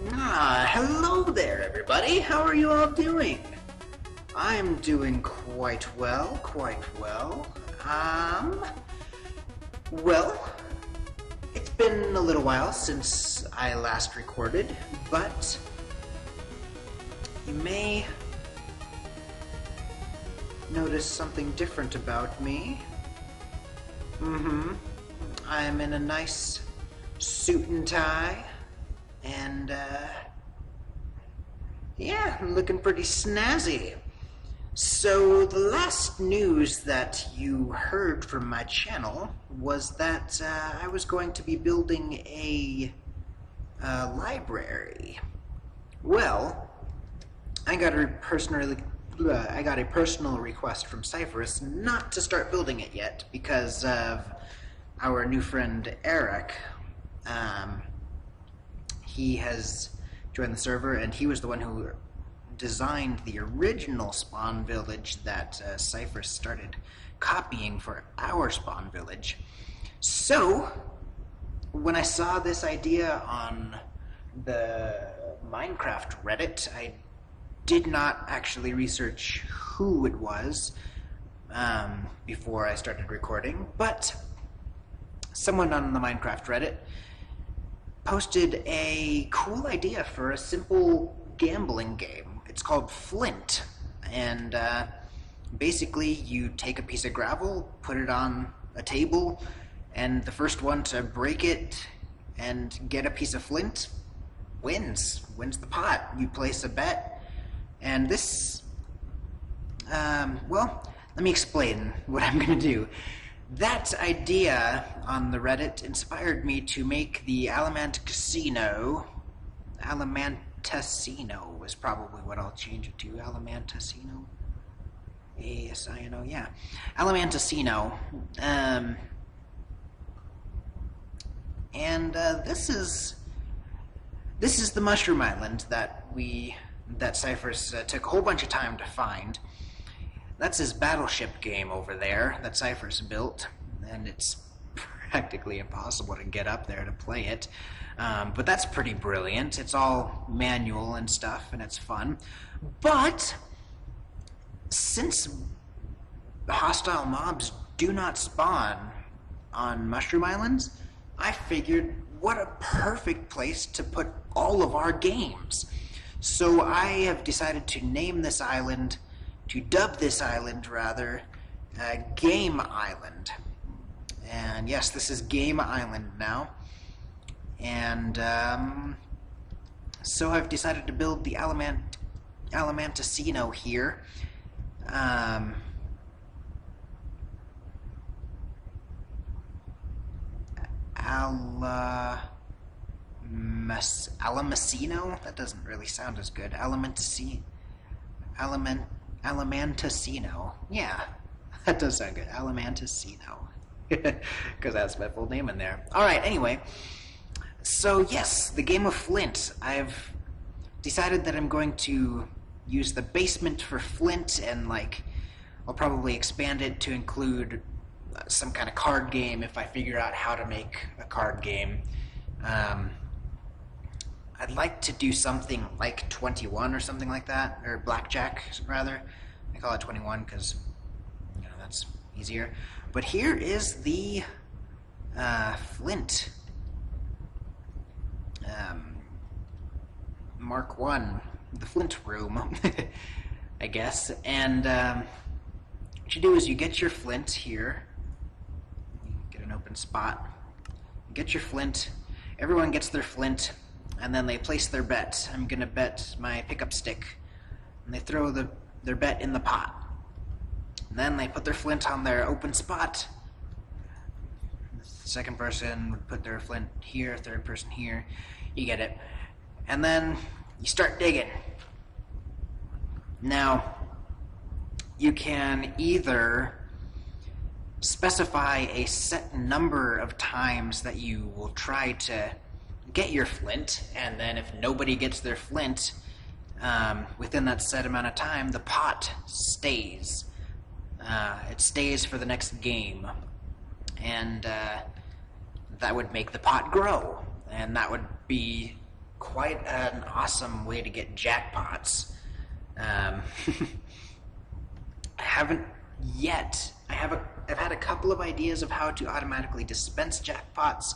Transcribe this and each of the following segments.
Hello there, everybody. How are you all doing? I'm doing quite well, well, it's been a little while since I last recorded, but you may notice something different about me. I'm in a nice suit and tie, and yeah, I'm looking pretty snazzy. So the last news that you heard from my channel was that I was going to be building a library. Well, I got a personal request from Cypress not to start building it yet because of our new friend Eric. He has joined the server, and he was the one who designed the original spawn village that Cypress started copying for our spawn village. So, when I saw this idea on the Minecraft Reddit, I did not actually research who it was before I started recording, but someone on the Minecraft Reddit posted a cool idea for a simple gambling game. It's called FLINT, and basically you take a piece of gravel, put it on a table, and the first one to break it and get a piece of flint wins the pot. You place a bet, and this, well, let me explain what I'm going to do. That idea on the Reddit inspired me to make the Alamantasino. Alamantasino is probably what I'll change it to. Alamantasino. A-S-I-N-O, yeah. Alamantasino. This is the Mushroom Island that Cypress took a whole bunch of time to find. That's his battleship game over there that Cypress built, and it's practically impossible to get up there to play it. But that's pretty brilliant. It's all manual and stuff, and it's fun. But since hostile mobs do not spawn on Mushroom Islands, I figured what a perfect place to put all of our games. So I have decided to name this island, to dub this island rather, Game Island. And yes, this is Game Island now. And so I've decided to build the Alamantasino here. Alamasino? That doesn't really sound as good. Alamantasino. Yeah, that does sound good. Alamantasino. Because that's my full name in there. Alright, anyway. So, yes, the game of Flint. I've decided that I'm going to use the basement for Flint, and, I'll probably expand it to include some kind of card game if I figure out how to make a card game. I'd like to do something like 21 or something like that, or blackjack, rather. I call it 21 because, that's easier. But here is the Flint Mark 1, the Flint room, I guess. And what you do is you get your Flint here, get an open spot, get your Flint, everyone gets their Flint, and then they place their bet. I'm going to bet my pickup stick, and they throw their bet in the pot. And then they put their Flint on their open spot. The second person would put their Flint here, third person here. You get it. And then you start digging. Now, you can either specify a set number of times that you will try to get your Flint, and then if nobody gets their Flint within that set amount of time, the pot stays. It stays for the next game, and that would make the pot grow, and that would be quite an awesome way to get jackpots. I haven't yet. I've had a couple of ideas of how to automatically dispense jackpots,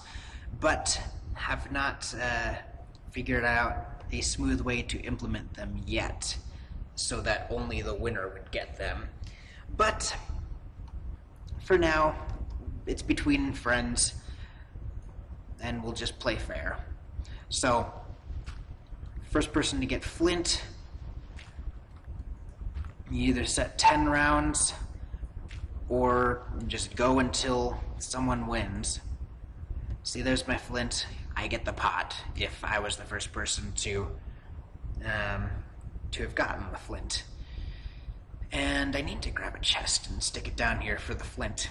but have not figured out a smooth way to implement them yet, so that only the winner would get them. But for now, it's between friends, and we'll just play fair. So, first person to get flint, you either set 10 rounds or just go until someone wins. See, there's my flint. I get the pot if I was the first person to have gotten the flint. And I need to grab a chest and stick it down here for the flint.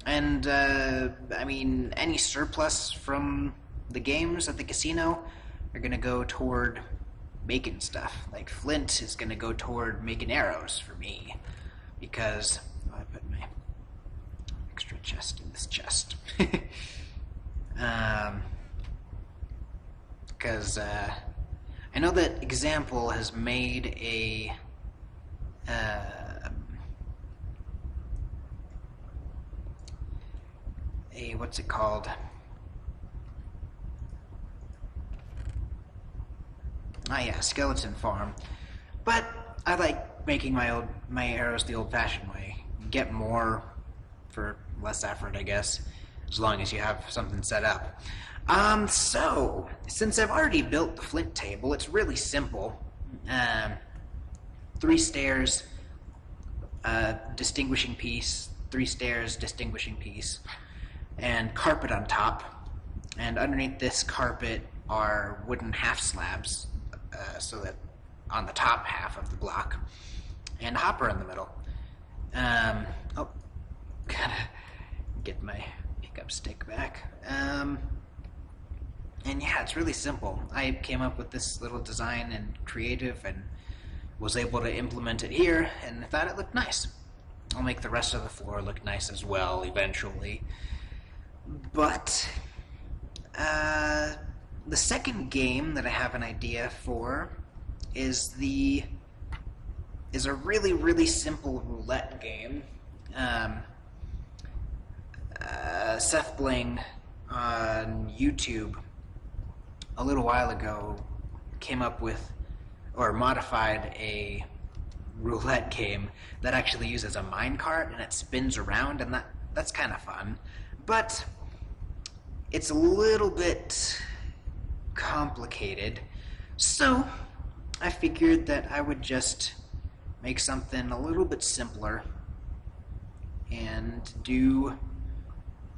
And, I mean, any surplus from the games at the casino are going to go toward making stuff. Like, flint is going to go toward making arrows for me. Because I put my extra chest in this chest. Because I know that Example has made a what's it called? Ah, yeah, skeleton farm. But I like making my arrows the old-fashioned way. Get more for less effort, I guess, as long as you have something set up. So since I've already built the flint table, it's really simple. 3 stairs, distinguishing piece, 3 stairs, distinguishing piece, and carpet on top. And underneath this carpet are wooden half slabs, so that on the top half of the block, and a hopper in the middle. Oh, gotta get my pickup stick back. And yeah, it's really simple. I came up with this little design in Creative and was able to implement it here, and I thought it looked nice. I'll make the rest of the floor look nice as well eventually. But the second game that I have an idea for is a really, really simple roulette game. Seth Bling on YouTube a little while ago came up with, or modified, a roulette game that actually uses a minecart and it spins around, and that's kind of fun. But it's a little bit complicated, so I figured that I would just make something a little bit simpler and do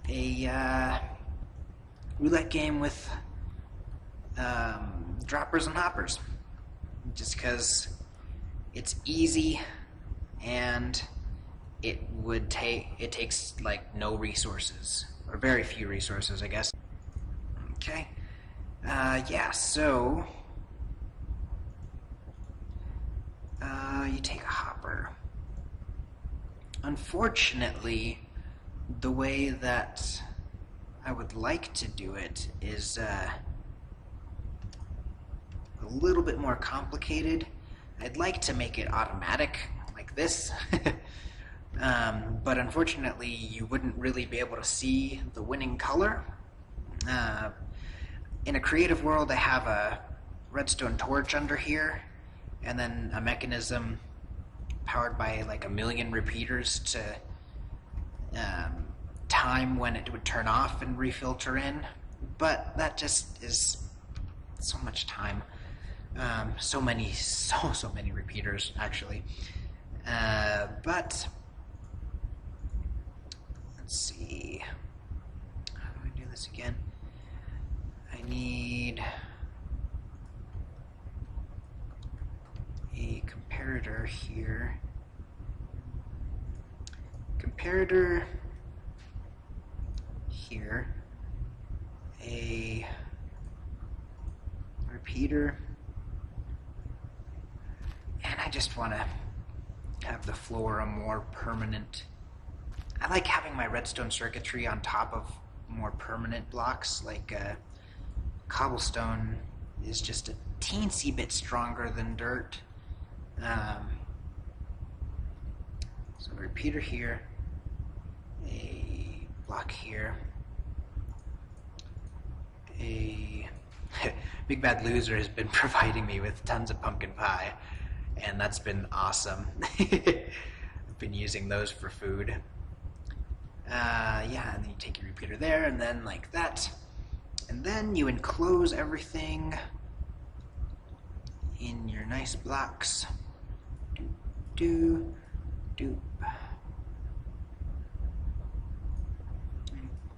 a roulette game with droppers and hoppers, just because it's easy and it takes like no resources, or very few resources, I guess. Okay, yeah, so you take a hopper. Unfortunately, the way that I would like to do it is a little bit more complicated. I'd like to make it automatic like this, but unfortunately you wouldn't really be able to see the winning color. In a creative world, I have a redstone torch under here, and then a mechanism powered by like 1,000,000 repeaters to time when it would turn off and refilter in, but that just is so much time. So many repeaters, actually. But let's see. How do I do this again? I need a comparator here. Comparator here. A repeater. And I just want to have the floor a more permanent. I like having my redstone circuitry on top of more permanent blocks, like cobblestone is just a teensy bit stronger than dirt. So a repeater here, a block here, a Big Bad Loser has been providing me with tons of pumpkin pie, and that's been awesome. I've been using those for food. Yeah, and then you take your repeater there, and then like that. And then you enclose everything in your nice blocks. Doop, doop.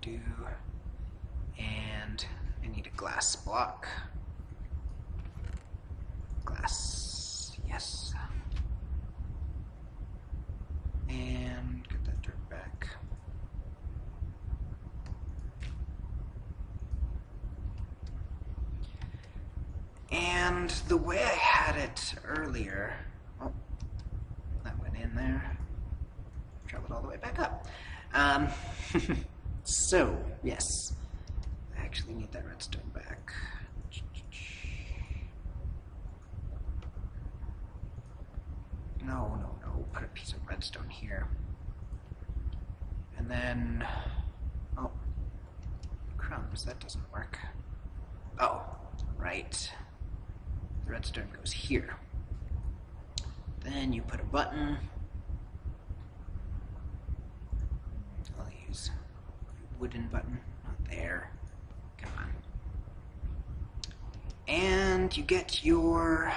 Do. And I need a glass block. Glass, yes. And get that dirt back. And the way I had it earlier, oh, that went in there, traveled all the way back up. So, yes, I actually need that redstone back. No, put a piece of redstone here. And then, oh, crumbs, that doesn't work. Oh, right. The redstone goes here. Then you put a button. I'll use a wooden button, not there. Come on. And you get your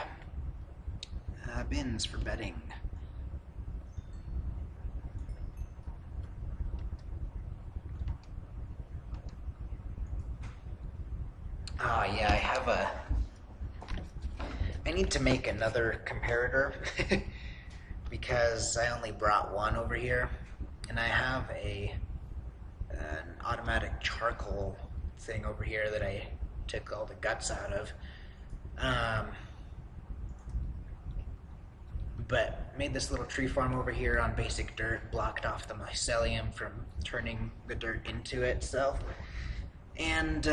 bins for bedding. Oh yeah, I need to make another comparator because I only brought one over here, and I have an automatic charcoal thing over here that I took all the guts out of. But made this little tree farm over here on basic dirt, blocked off the mycelium from turning the dirt into itself, and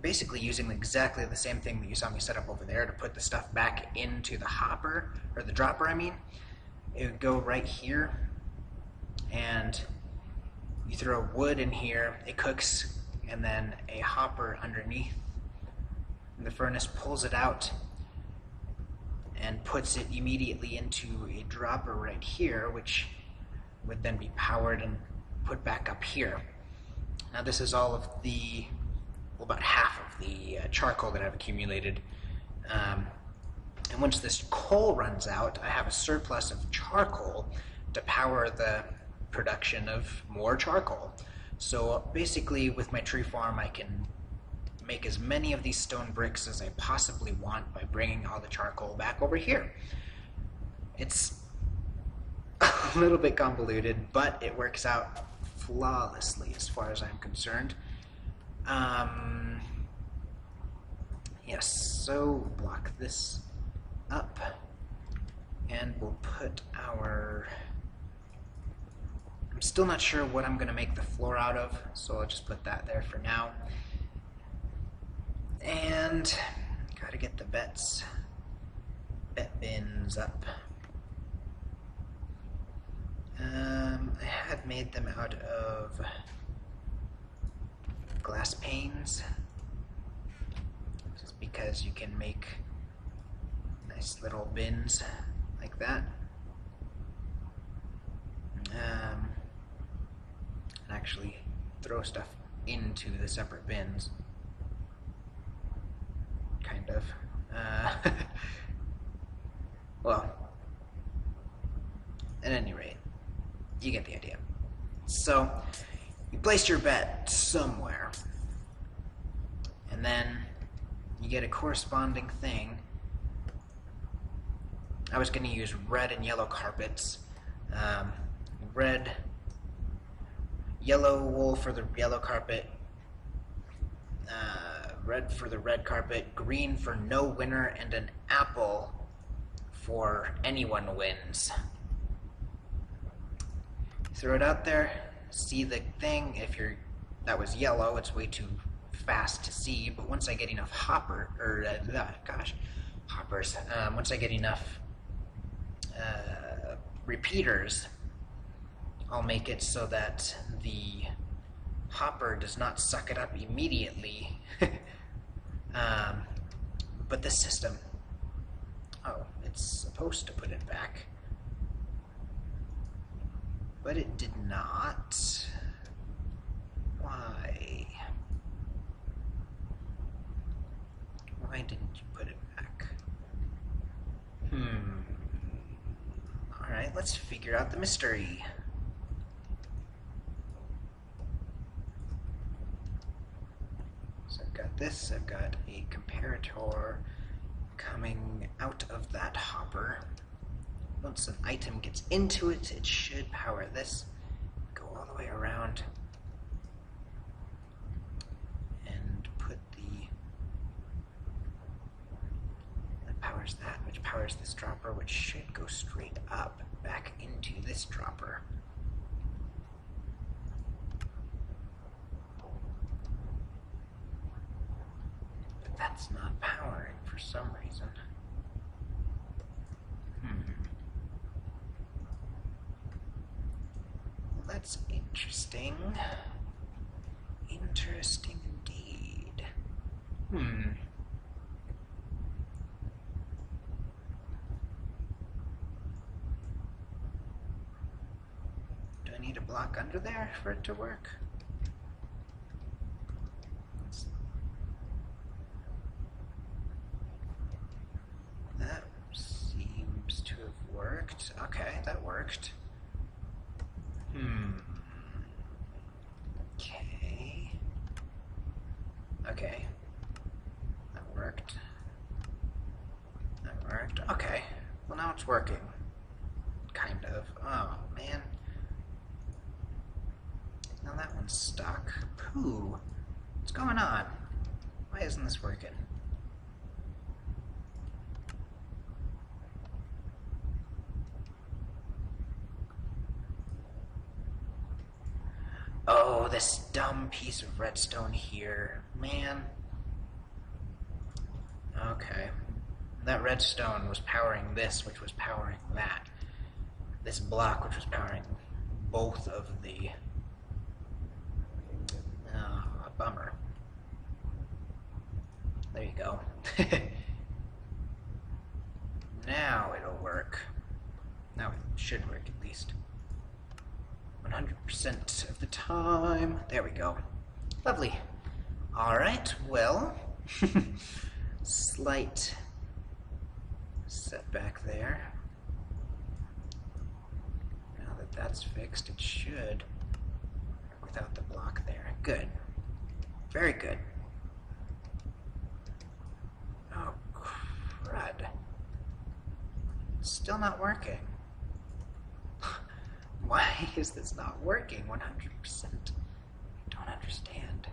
basically using exactly the same thing that you saw me set up over there to put the stuff back into the hopper, or the dropper I mean. It would go right here, and you throw wood in here, it cooks, and then a hopper underneath. And the furnace pulls it out and puts it immediately into a dropper right here, which would then be powered and put back up here. Now this is all of the, well, about half of the charcoal that I've accumulated. And once this coal runs out, I have a surplus of charcoal to power the production of more charcoal. So basically with my tree farm I can make as many of these stone bricks as I possibly want by bringing all the charcoal back over here. It's a little bit convoluted, but it works out flawlessly as far as I'm concerned. Yes, so block this up, and we'll put our... I'm still not sure what I'm going to make the floor out of, so I'll just put that there for now. And gotta get the bet bins up. I had made them out of glass panes, just because you can make nice little bins like that. And actually throw stuff into the separate bins. Kind of. Well, at any rate, you get the idea. So, you place your bet somewhere, and then you get a corresponding thing. I was going to use red and yellow carpets. Yellow wool for the yellow carpet, red for the red carpet, green for no winner, and an apple for anyone wins. Throw it out there, see the thing. If that was yellow, it's way too fast to see, but once I get enough hoppers, once I get enough repeaters, I'll make it so that the hopper does not suck it up immediately. But this system, oh, it's supposed to put it back, but it did not. Why? Why didn't you put it back? Alright, let's figure out the mystery. So I've got this, I've got a comparator coming out of that hopper. Once an item gets into it, it should power this. Go all the way around and put that powers that, which powers this dropper, which should go straight up back into this dropper. But that's not powering for some reason. Well, that's interesting. Interesting indeed. Do I need a block under there for it to work? That seems to have worked. Okay, that worked. Okay. That worked. That worked. Okay. Well, now it's working. Kind of. Oh, man. Now that one's stuck. Pooh. What's going on? Why isn't this working? Oh, this dumb piece of redstone here. Man. Okay. That redstone was powering this, which was powering that. This block, which was powering both of the... Oh, a bummer. There you go. Now it'll work. Now it should work at least. 100% of the time. There we go. Lovely. Alright, well, slight setback there. Now that that's fixed, it should work without the block there. Good. Very good. Oh, crud. Still not working. Why is this not working 100%? I don't understand.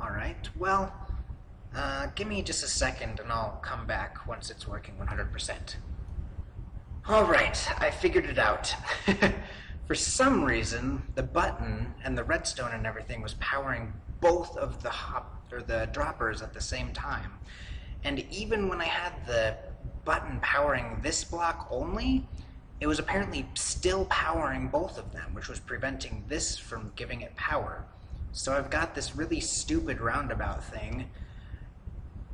Alright, well, give me just a second and I'll come back once it's working 100%. Alright, I figured it out. For some reason, the button and the redstone and everything was powering both of the droppers at the same time. And even when I had the button powering this block only, it was apparently still powering both of them, which was preventing this from giving it power. So I've got this really stupid roundabout thing,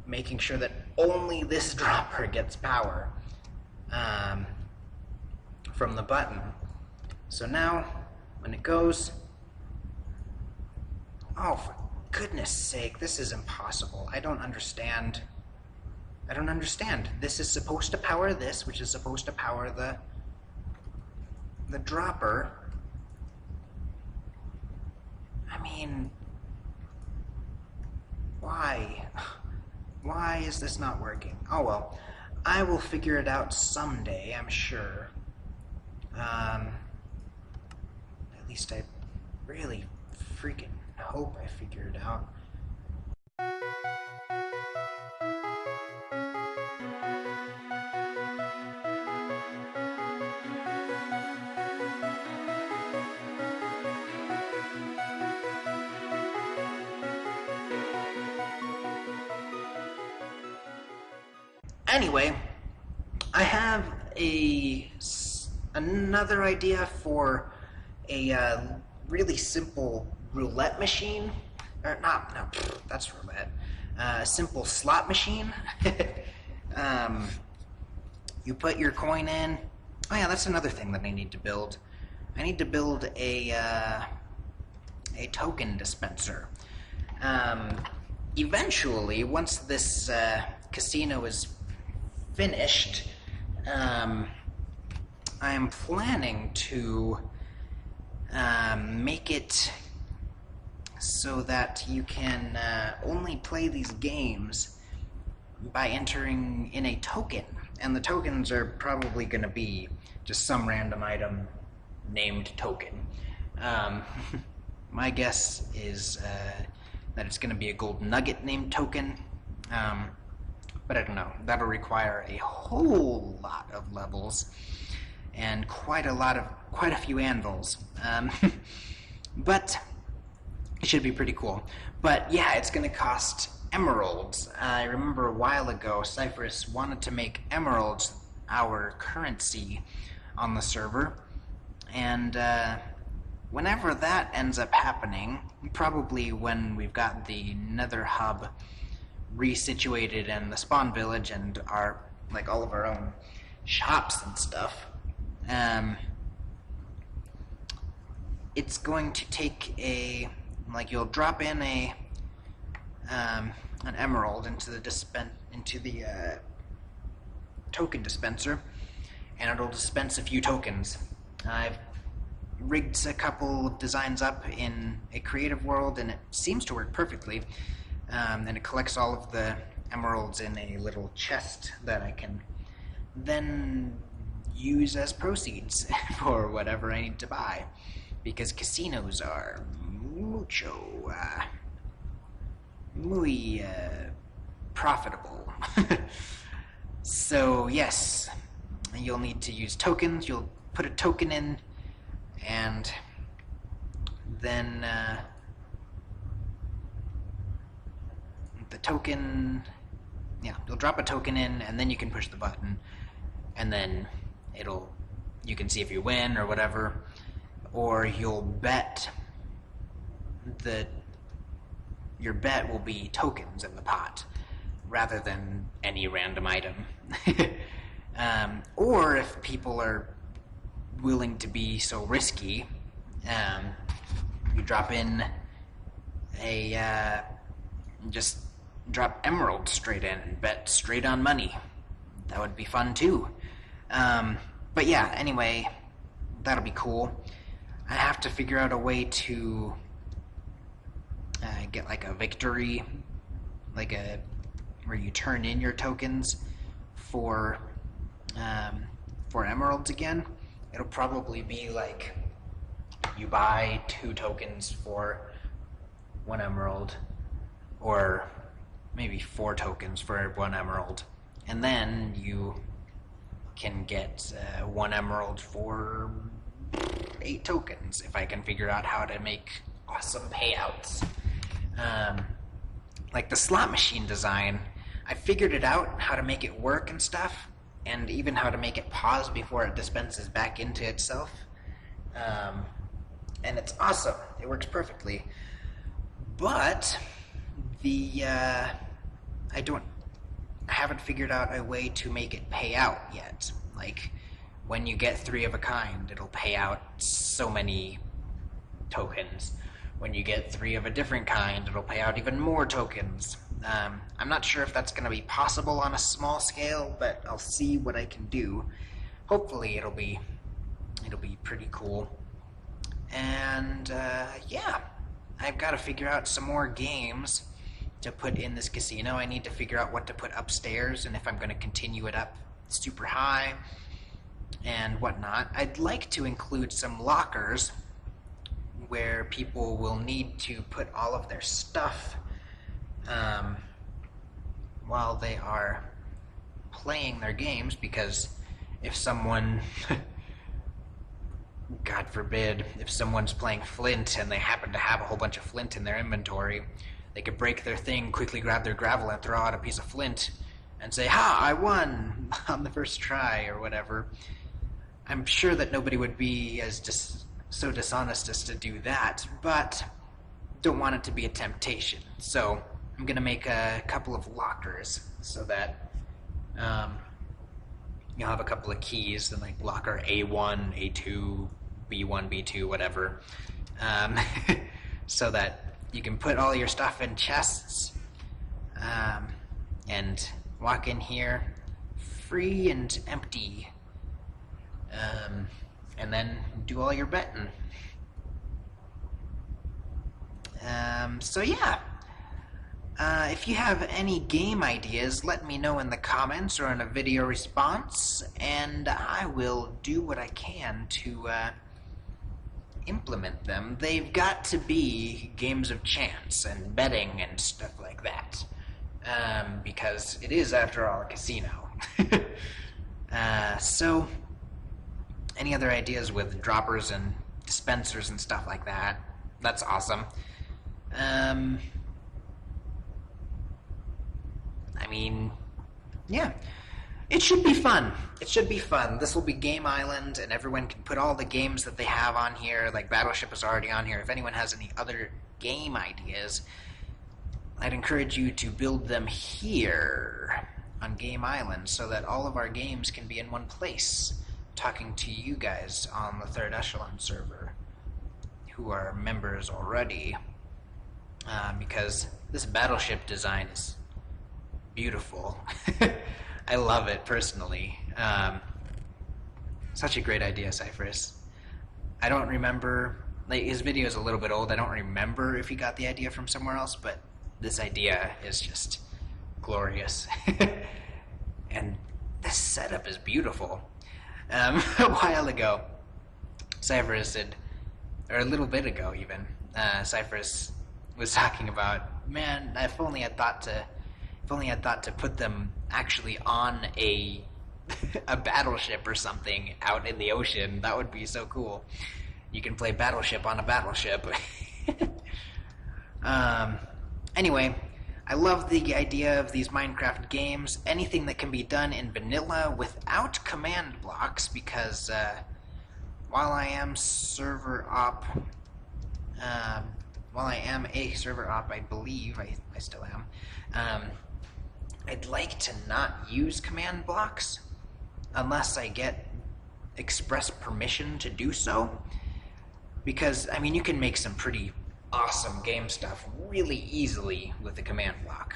making sure that only this dropper gets power from the button. So now, when it goes... Oh, for goodness sake, this is impossible. I don't understand. I don't understand. This is supposed to power this, which is supposed to power the dropper. I mean... Why? Why is this not working? Oh well, I will figure it out someday, I'm sure. At least I really freaking hope I figure it out. Anyway, I have another idea for a really simple roulette machine. Or not, no, that's roulette. A simple slot machine. You put your coin in. Oh yeah, that's another thing that I need to build. I need to build a token dispenser. Eventually, once this casino is finished, I am planning to make it so that you can only play these games by entering in a token. And the tokens are probably going to be just some random item named token. My guess is that it's going to be a gold nugget named token. But I don't know. That'll require a whole lot of levels and quite a few anvils. But it should be pretty cool. But yeah, it's going to cost emeralds. I remember a while ago, Cypress wanted to make emeralds our currency on the server, and whenever that ends up happening, probably when we've got the Nether hub resituated in the spawn village and all of our own shops and stuff, it's going to take you'll drop in an emerald into the token dispenser, and it'll dispense a few tokens. I've rigged a couple of designs up in a creative world, and it seems to work perfectly. And it collects all of the emeralds in a little chest that I can then use as proceeds for whatever I need to buy, because casinos are muy profitable. So yes, you'll need to use tokens. You'll put a token in, and then the token, you'll drop a token in, and then you can push the button, and then you can see if you win or whatever, or you'll bet your bet will be tokens in the pot rather than any random item. Or if people are willing to be so risky, you drop in just drop emeralds straight in and bet straight on money. That would be fun too. But yeah, anyway, that'll be cool. I have to figure out a way to get like a victory, where you turn in your tokens for emeralds again. It'll probably be like you buy 2 tokens for 1 emerald, or maybe 4 tokens for 1 emerald, and then you can get 1 emerald for 8 tokens if I can figure out how to make awesome payouts. Like the slot machine design, I figured it out, how to make it work and stuff, and even how to make it pause before it dispenses back into itself. And it's awesome. It works perfectly. But I haven't figured out a way to make it pay out yet. Like, when you get 3 of a kind, it'll pay out so many tokens. When you get 3 of a different kind, it'll pay out even more tokens. I'm not sure if that's going to be possible on a small scale, but I'll see what I can do. Hopefully it'll be pretty cool. And yeah, I've got to figure out some more games to put in this casino. I need to figure out what to put upstairs and if I'm going to continue it up super high and whatnot. I'd like to include some lockers where people will need to put all of their stuff while they are playing their games, because if someone God forbid, if someone's playing Flint and they happen to have a whole bunch of Flint in their inventory, they could break their thing, quickly grab their gravel and throw out a piece of Flint, and say, "Ha, I won on the first try," or whatever. I'm sure that nobody would be as so dishonest as to do that, but don't want it to be a temptation. So I'm going to make a couple of lockers so that you'll have a couple of keys, and like locker A1, A2, B1, B2, whatever, so that you can put all your stuff in chests and walk in here free and empty, and then do all your betting. So yeah, if you have any game ideas, let me know in the comments or in a video response, and I will do what I can to implement them. They've got to be games of chance and betting and stuff like that, because it is, after all, a casino. So, any other ideas with droppers and dispensers and stuff like that? That's awesome. I mean, yeah, it should be fun. It should be fun. This will be Game Island, and everyone can put all the games that they have on here. Like Battleship is already on here. If anyone has any other game ideas, I'd encourage you to build them here on Game Island so that all of our games can be in one place, talking to you guys on the Third Echelon server, who are members already, because this battleship design is beautiful. I love it personally. Such a great idea, Cypress. I don't remember, like, his video is a little bit old. I don't remember if he got the idea from somewhere else, but this idea is just glorious. And this setup is beautiful. A while ago, Cypress did, or a little bit ago even, Cypress was talking about, man, if only I thought to put them actually on a battleship or something out in the ocean. That would be so cool. You can play Battleship on a battleship. Anyway, I love the idea of these Minecraft games. Anything that can be done in vanilla without command blocks, because while I am server op, while I am a server op, I believe I still am. I'd like to not use command blocks unless I get express permission to do so, because I mean, you can make some pretty awesome game stuff really easily with a command block,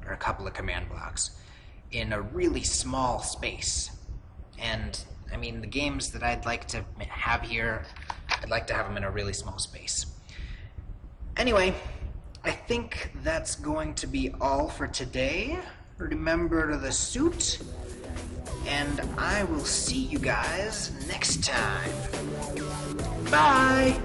or a couple of command blocks in a really small space. And I mean, the games that I'd like to have here, I'd like to have them in a really small space. Anyway, I think that's going to be all for today. Remember the suit, and I will see you guys next time. Bye!